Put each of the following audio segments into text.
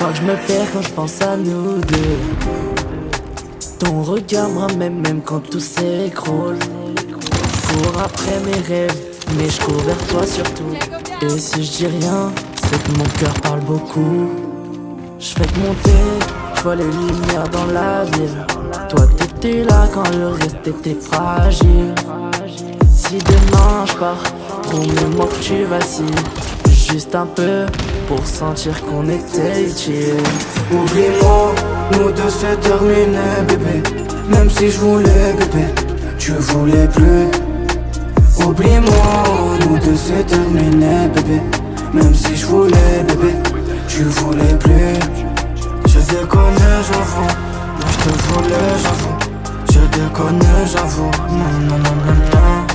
crois que je me perds quand je pense à nous deux. Ton regard me ramène même quand tout s'écroule. Je cours après mes rêves, mais je cours vers toi surtout. Et si je dis rien, c'est que mon cœur parle beaucoup. Je fais que monter, je vois les lumières dans la ville. Toi t'étais là quand le reste était fragile. Si demain je pars, promets-moi que tu vacilles. Juste un peu, pour sentir qu'on était utile. Oublie-moi, nous deux c'est terminé bébé. Même si je voulais bébé, tu voulais plus. Oublie-moi, nous deux c'est terminé bébé. Même si je voulais bébé, tu voulais plus. Je déconne j'avoue, moi je te voulais j'avoue. Je déconne j'avoue, non non non non non.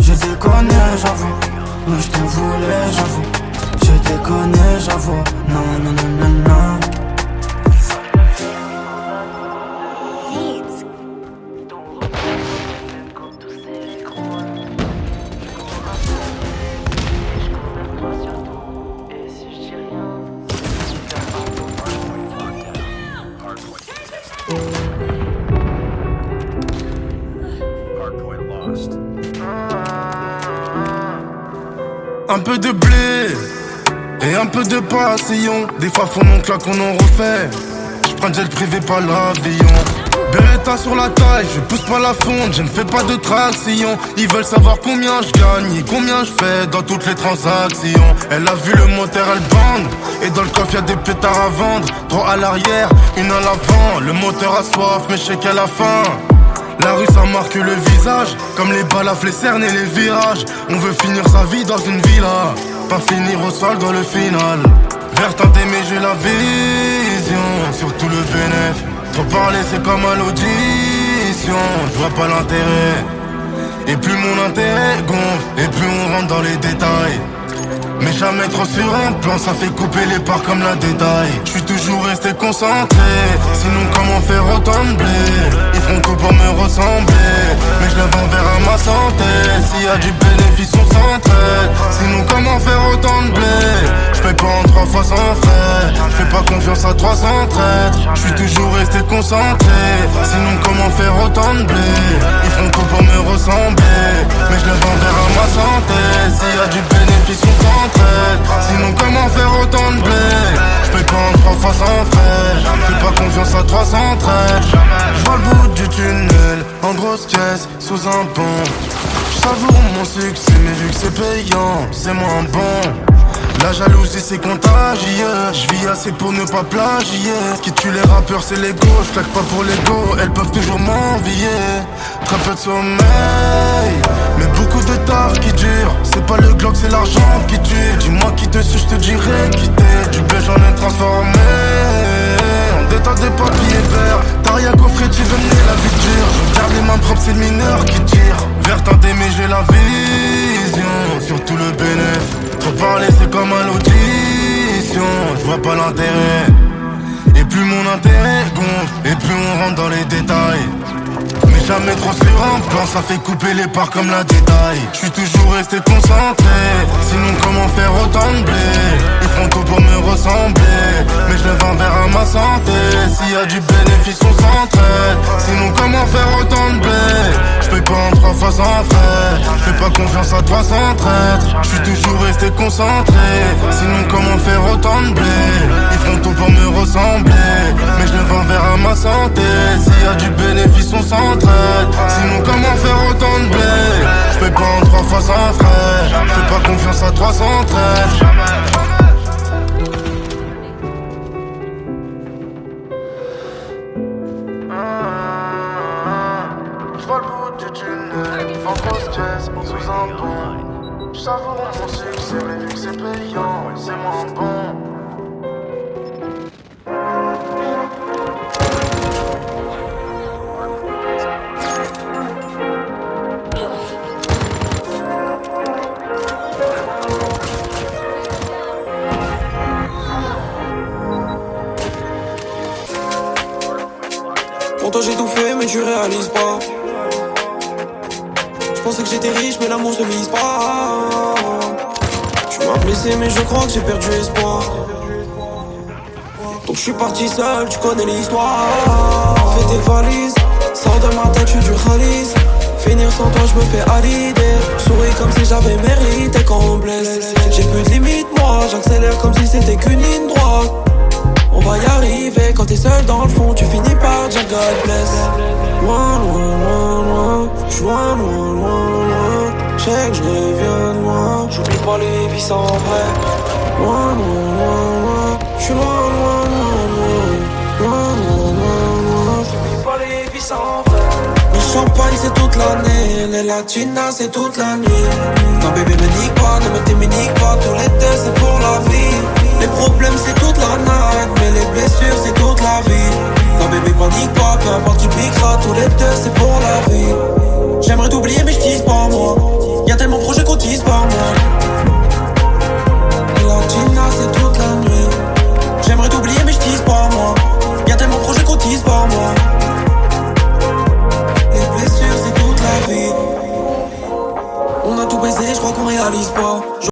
Je déconne j'avoue, moi je te voulais j'avoue. Je déconne j'avoue, non non non non non. Un peu de blé et un peu de passion. Des fois faut mon claque qu'on en refait. J'prends le jet privé pas l'avion. Beretta sur la taille, je pousse pas la fonte, je ne fais pas de traction. Ils veulent savoir combien je gagne et combien je fais dans toutes les transactions. Elle a vu le moteur, elle bande. Et dans le coffre y'a des pétards à vendre. 3 à l'arrière, 1 à l'avant. Le moteur a soif mais je sais qu'elle a faim. La rue ça marque le visage, comme les balafres, les cernes et les virages. On veut finir sa vie dans une villa, pas finir au sol dans le final. Vers tenter mais j'ai la vision, surtout le bénéf. Trop parler c'est comme à l'audition, je vois pas l'intérêt. Et plus mon intérêt gonfle, et plus on rentre dans les détails. Mais jamais trop sur un plan, ça fait couper les parts comme la détail. Je suis toujours resté concentré, sinon comment faire autant de blé. Ils feront tout pour me ressembler, mais je lève un verre à ma santé. S'il y a du bénéfice on s'entraide, sinon comment faire autant de blé. Je fais pas en 3 fois sans frais, je fais pas confiance à 300 traîtres. Je suis toujours resté concentré, sinon comment faire autant de blé. Ils feront tout pour me ressembler, mais je lève un verre à ma santé. S'il y a du bénéfice on s'entraide, sinon comment faire autant de blé. Je paye pas en 3 fois sans frais, fais pas confiance à 300 traîtres. Je vois le bout du tunnel, en grosse caisse, sous un pont. J'savoure mon succès, mais vu que c'est payant, c'est moins bon. La jalousie c'est contagieux, je vis assez pour ne pas plagier. Ce qui tue les rappeurs c'est l'ego, je claque pas pour l'ego. Elles peuvent toujours m'envier, très peu de sommeil, mais beaucoup de taf qui dure. C'est pas le Glock c'est l'argent qui tue. Dis-moi qui te suit, je te dirai quitter. Du blé j'en ai transformé en détail des papiers verts. T'as rien coffré, tu veux mener la vie dure. Je garde les mains propres, c'est le mineur qui tire. Vers tenter mais j'ai la vision, surtout le bénéfice. Trop parler c'est comme à l'audition, je vois pas l'intérêt. Et plus mon intérêt gonfle, et plus on rentre dans les détails. Mais jamais trop sur un plan, ça fait couper les parts comme la détail. Je suis toujours resté concentré, sinon comment faire autant de blé. Ils feront tout pour me ressembler, mais je lève un verre à ma santé. S'il y a du bénéfice on s'entraide, sinon comment faire autant de blé. Je paye pas en 3 fois sans frais, je fais pas confiance à 300 traîtres. Je suis toujours resté concentré, sinon comment faire autant de blé. Ils feront tout pour me ressembler, mais je lève un verre à ma santé. S'il y a du bénéfice on s'entraide, sinon comment faire autant de blé. Je paye pas en 3 fois sans frais, je fais pas confiance à 300 traîtres. J'vois le bout du tunnel, en grosse caisse, sous un pont. J'savoure mon succès, mais vu que c'est payant, c'est moins bon. Pour toi j'ai tout fait mais tu réalises pas. Je pensais que j'étais riche mais l'amour se mise pas. Tu m'as blessé mais je crois que j'ai perdu espoir. Donc je suis parti seul, tu connais l'histoire. Fais tes valises, sors de ma tête, je suis du Khalis. Finir sans toi, je me fais à l'idée. Souris comme si j'avais mérité quand on blesse. J'ai plus de limite, moi, j'accélère comme si c'était qu'une ligne droite. On va y arriver, quand t'es seul dans le fond, tu finis par dire God bless. Loin, loin, loin, loin, j'suis loin, loin, loin, loin. J'sais que j'reviens de loin, j'oublie pas les vies sans vrai. Loin, loin, loin, loin, j'suis loin, loin, loin, loin. Loin, loin, loin, loin, j'oublie pas les vies sans vrai. Le champagne c'est toute l'année, les latinas c'est toute la nuit. Non bébé me nique pas, ne me t'éminique pas, tout l'été c'est pour la vie. Les problèmes c'est toute la night, mais les blessures c'est toute la vie. Non bébé panique pas, peu importe tu piqueras, tout l'été c'est pour